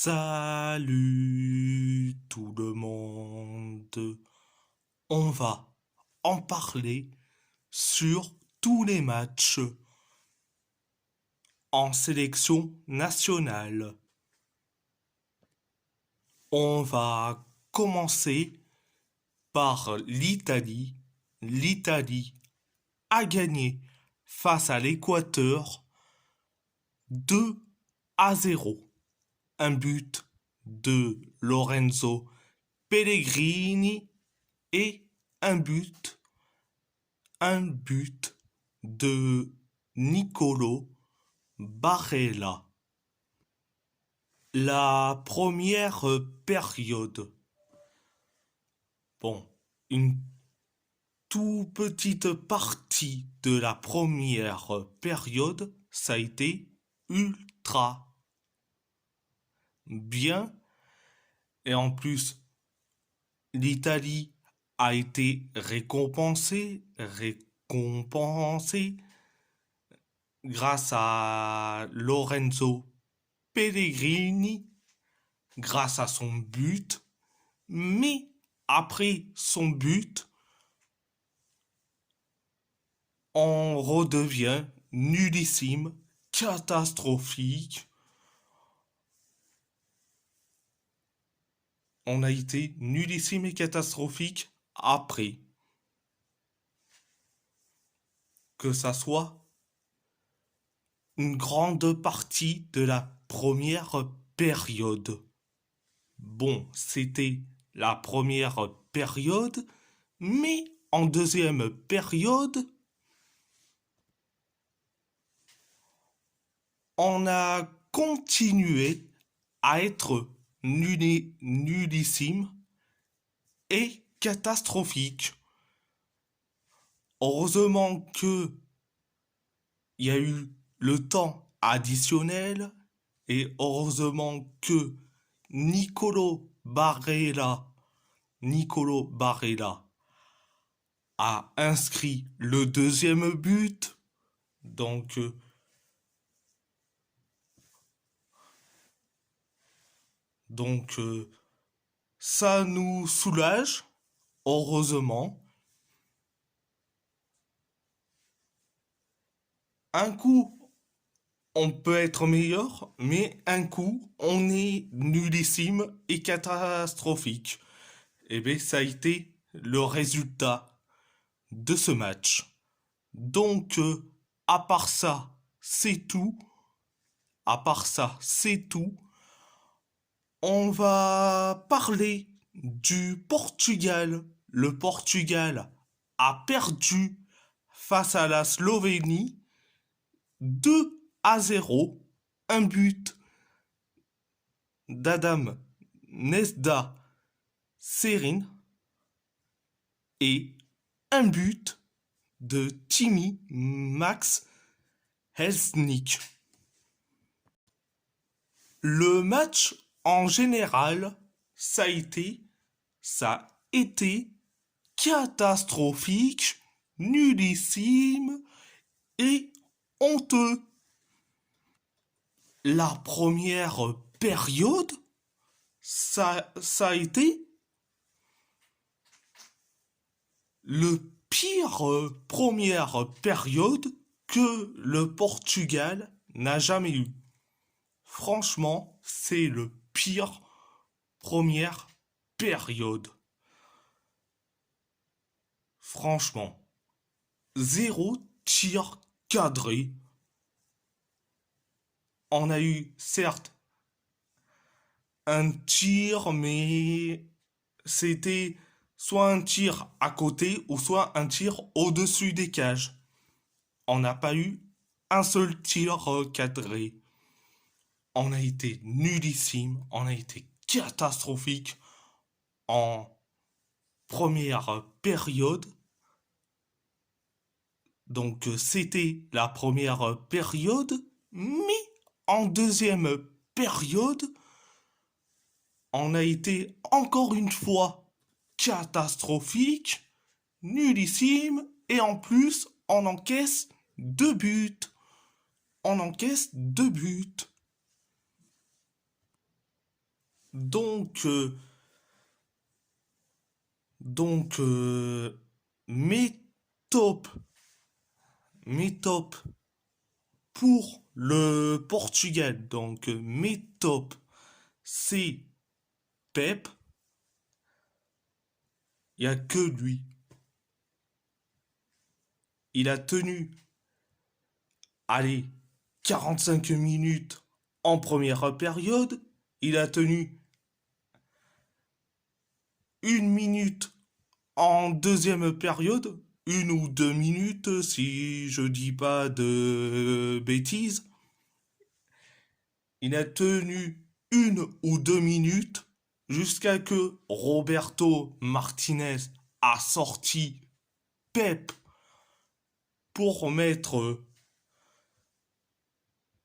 Salut tout le monde. On va en parler sur tous les matchs en sélection nationale. On va commencer par l'Italie. L'Italie a gagné face à l'Équateur 2-0. Un but de Lorenzo Pellegrini et un but de Nicolo Barella. La première période. Bon, une toute petite partie de la première période, ça a été ultra bien. Et en plus, l'Italie a été récompensée grâce à Lorenzo Pellegrini, grâce à son but. Mais après son but, on redevient nullissime, catastrophique. On a été nullissime et catastrophique après. Que ça soit une grande partie de la première période. Bon, c'était la première période, mais en deuxième période, on a continué à être nullissime et catastrophique. Heureusement que il y a eu le temps additionnel et heureusement que Nicolo Barella a inscrit le deuxième but. Donc, ça nous soulage, heureusement. Un coup, on peut être meilleur, mais un coup, on est nullissime et catastrophique. Et bien, ça a été le résultat de ce match. Donc, à part ça, c'est tout. À part ça, c'est tout. On va parler du Portugal. Le Portugal a perdu face à la Slovénie 2-0. Un but d'Adam Nezda Serin et un but de Timmy Max Helsnik. Le match en général, ça a été catastrophique, nullissime et honteux. La première période, ça a été le pire première période que le Portugal n'a jamais eu. Franchement, c'est le pire première période. Franchement, zéro tir cadré. On a eu certes un tir, mais c'était soit un tir à côté ou soit un tir au-dessus des cages. On n'a pas eu un seul tir cadré. On a été nullissime, on a été catastrophique en première période. Donc c'était la première période, mais en deuxième période, on a été encore une fois catastrophique, nullissime, et en plus, on encaisse 2 buts. On encaisse 2 buts. Donc, euh, donc, mes tops, mes tops pour le Portugal. Donc, mes tops, c'est Pep. Il n'y a que lui. Il a tenu, allez, 45 minutes en première période. Il a tenu 1 minute en deuxième période. 1 ou 2 minutes, si je dis pas de bêtises. Il a tenu 1 ou 2 minutes jusqu'à que Roberto Martinez a sorti Pep pour mettre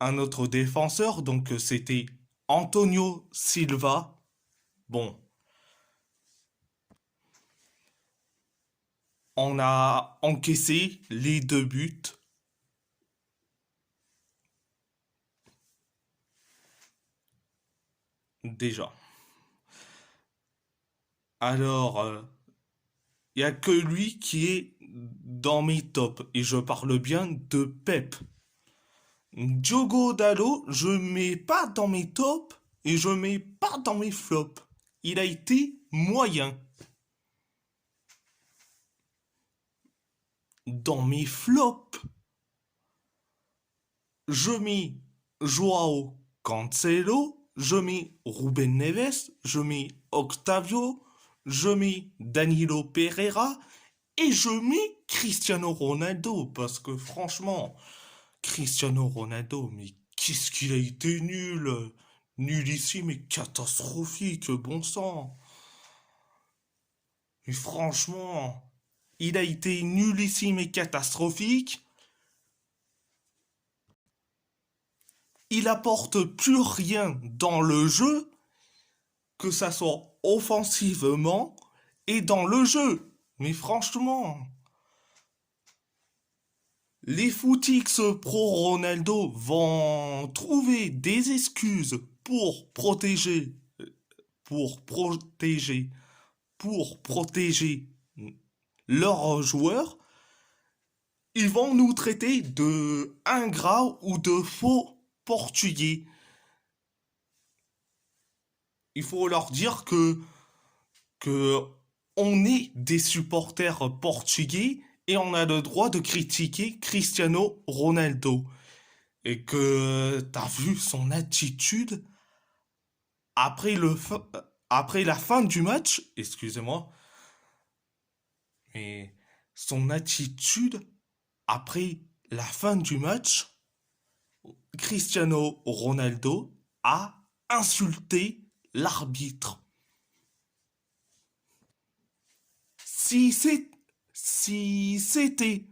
un autre défenseur. Donc c'était Antonio Silva. Bon, on a encaissé les 2 buts. Déjà. Alors, il n'y a que lui qui est dans mes tops. Et je parle bien de Pep. Diogo Dalot, je mets pas dans mes tops et je mets pas dans mes flops. Il a été moyen. Dans mes flops, je mets Joao Cancelo, je mets Ruben Neves, je mets Octavio, je mets Danilo Pereira et je mets Cristiano Ronaldo parce que franchement, Cristiano Ronaldo, mais qu'est-ce qu'il a été nul! Nul ici, mais catastrophique, bon sang! Mais franchement, il a été nul ici, mais catastrophique. Il apporte plus rien dans le jeu, que ça soit offensivement et dans le jeu. Mais franchement, les footix pro Ronaldo vont trouver des excuses pour protéger, pour protéger leurs joueurs. Ils vont nous traiter de ingrats ou de faux portugais. Il faut leur dire que on est des supporters portugais et on a le droit de critiquer Cristiano Ronaldo. Et que t'as vu son attitude après après la fin du match, excusez-moi, mais son attitude après la fin du match, Cristiano Ronaldo a insulté l'arbitre. Si c'est si c'était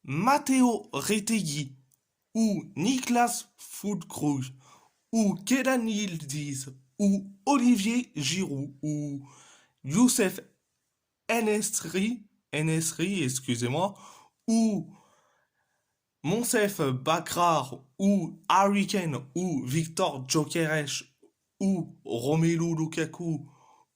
Matteo Retegui ou Niklas Füllkrug ou Kenan Yildiz ou Olivier Giroud ou Youssef Enesri, excusez-moi, ou Monsef Bakrar ou Harry Kane ou Victor Gyökeres ou Romelu Lukaku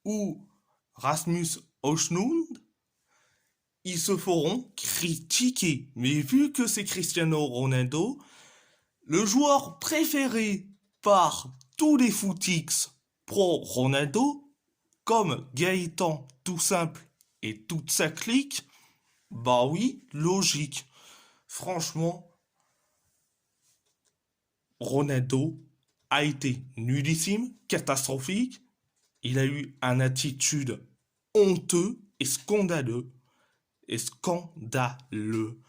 ou Rasmus Højlund, ils se feront critiquer. Mais vu que c'est Cristiano Ronaldo, le joueur préféré par tous les footix pro Ronaldo, comme Gaëtan tout simple et toute sa clique, bah oui, logique. Franchement, Ronaldo a été nullissime, catastrophique. Il a eu une attitude honteux et scandaleux. Et scandaleux.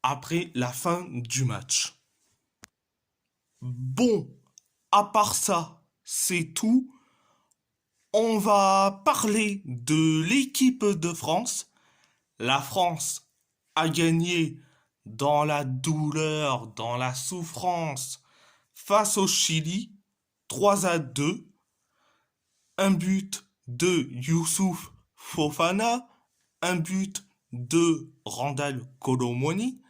Après la fin du match. Bon, à part ça, c'est tout. On va parler de l'équipe de France. La France a gagné dans la douleur, dans la souffrance, face au Chili, 3-2. Un but de Youssouf Fofana, un but de Randal Colomoni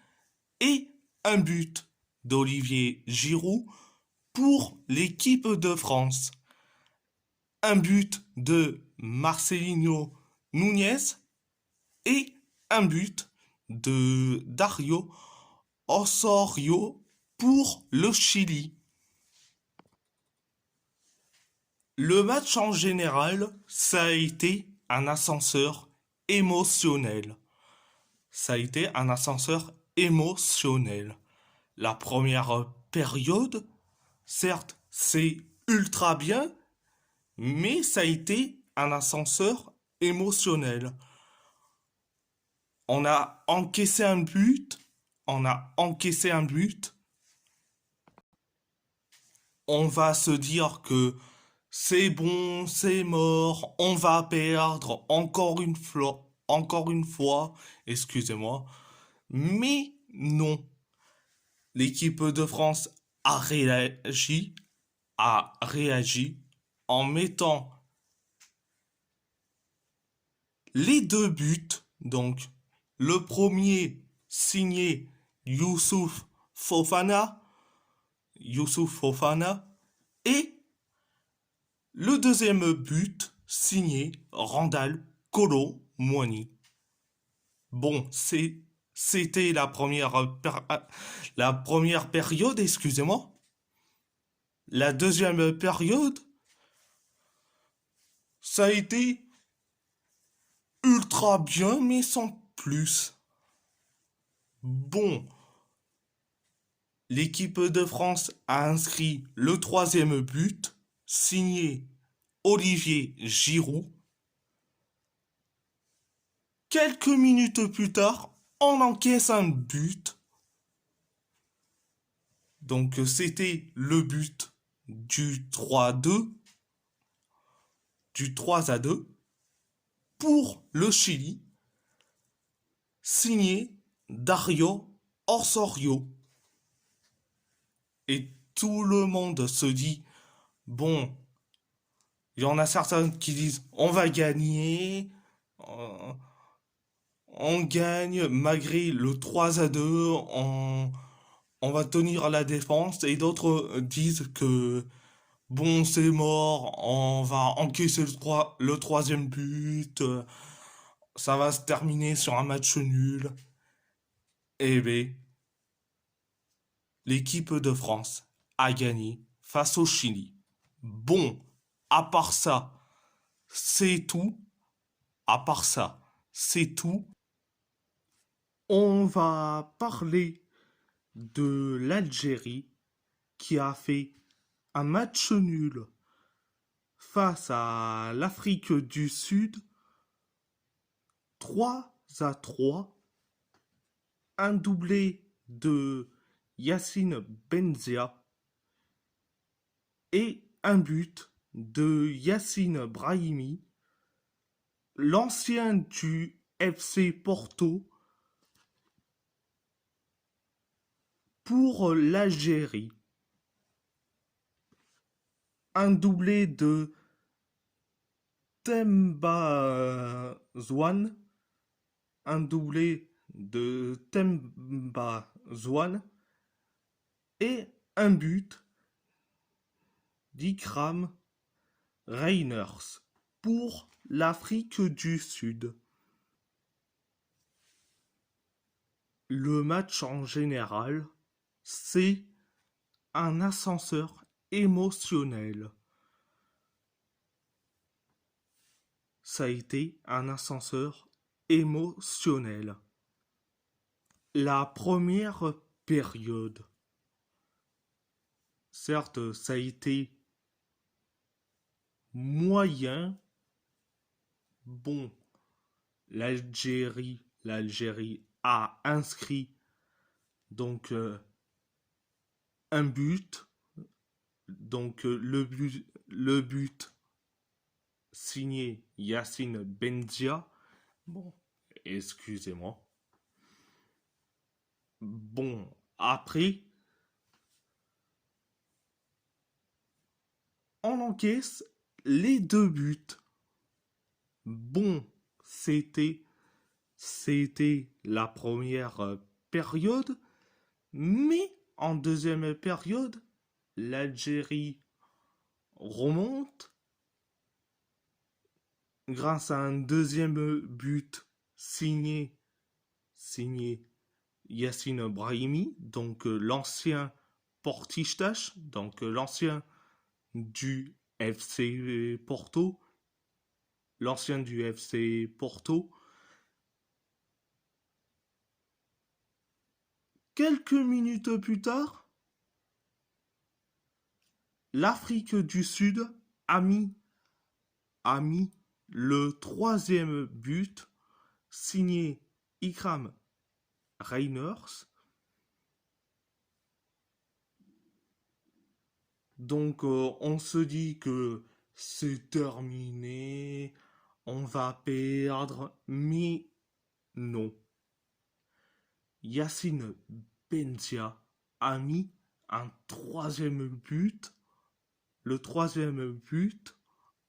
et un but d'Olivier Giroud pour l'équipe de France. un but de Marcelinho Núñez et un but de Dario Osorio pour le Chili. Le match en général, ça a été un ascenseur émotionnel. Ça a été un ascenseur émotionnel. La première période, certes, c'est ultra bien, mais ça a été un ascenseur émotionnel. On a encaissé un but, on a encaissé un but, on va se dire que c'est bon, c'est mort, on va perdre encore une fois, excusez-moi. Mais non, l'équipe de France a réagi en mettant les deux buts, donc le premier signé Fofana, Youssouf Fofana, et le deuxième but signé Randal Kolo Muani. Bon, c'était la première période, excusez-moi. La deuxième période, ça a été ultra bien, mais sans plus. Bon, l'équipe de France a inscrit le troisième but, signé Olivier Giroud. Quelques minutes plus tard, on encaisse un but. Donc c'était le but du 3-2, du 3-2 pour le Chili, signé Dario Osorio. Et tout le monde se dit, bon, il y en a certains qui disent, on va gagner, euh, on gagne malgré le 3-2, on va tenir la défense, et d'autres disent que bon, c'est mort, on va encaisser le troisième but, ça va se terminer sur un match nul. Eh bien, l'équipe de France a gagné face au Chili. Bon, à part ça, c'est tout. À part ça, c'est tout. On va parler de l'Algérie qui a fait un match nul face à l'Afrique du Sud, 3-3, un doublé de Yacine Benzia et un but de Yacine Brahimi, l'ancien du FC Porto, pour l'Algérie. Un doublé de Temba Zouane, un doublé de Temba Zouane et un but d'Ikram Reiners pour l'Afrique du Sud. Le match en général, c'est un ascenseur émotionnel. Ça a été un ascenseur émotionnel. La première période, certes, ça a été moyen. Bon, l'Algérie a inscrit donc un but. Donc le but signé Yacine Benzia. Bon, excusez-moi. Bon, après, on encaisse les deux buts. Bon, c'était la première période, mais en deuxième période, l'Algérie remonte grâce à un deuxième but signé Yassine Brahimi, donc l'ancien Portistache, donc l'ancien du FC Porto, l'ancien du FC Porto. Quelques minutes plus tard, l'Afrique du Sud a mis, a mis le troisième but signé Ikram Reiners. Donc on se dit que c'est terminé, on va perdre, mais non. Yacine Benzia a mis un troisième but, le troisième but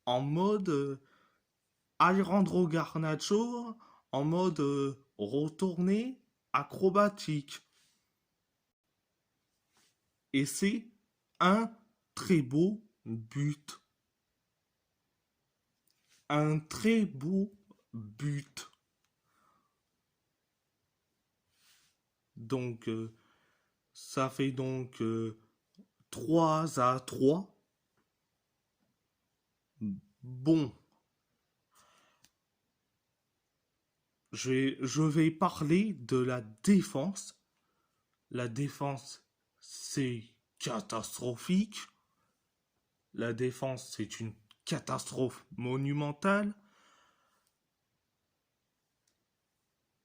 en mode Alejandro Garnacho, en mode retourné acrobatique. Et c'est un très beau but. Un très beau but. Donc, ça fait donc 3-3. Bon, je vais parler de la défense. La défense, c'est catastrophique. La défense, c'est une catastrophe monumentale.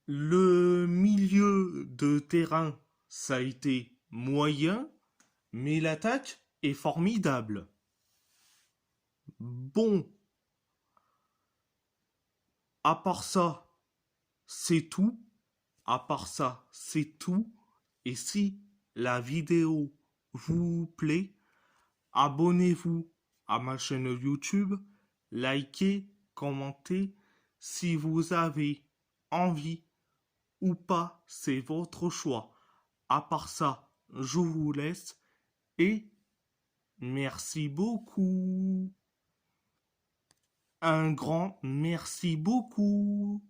Le milieu de terrain, ça a été moyen, mais l'attaque est formidable. Bon, à part ça, c'est tout. À part ça, c'est tout. Et si la vidéo vous plaît, abonnez-vous à ma chaîne YouTube, likez, commentez. Si vous avez envie ou pas, c'est votre choix. À part ça, je vous laisse et merci beaucoup. Un grand merci beaucoup.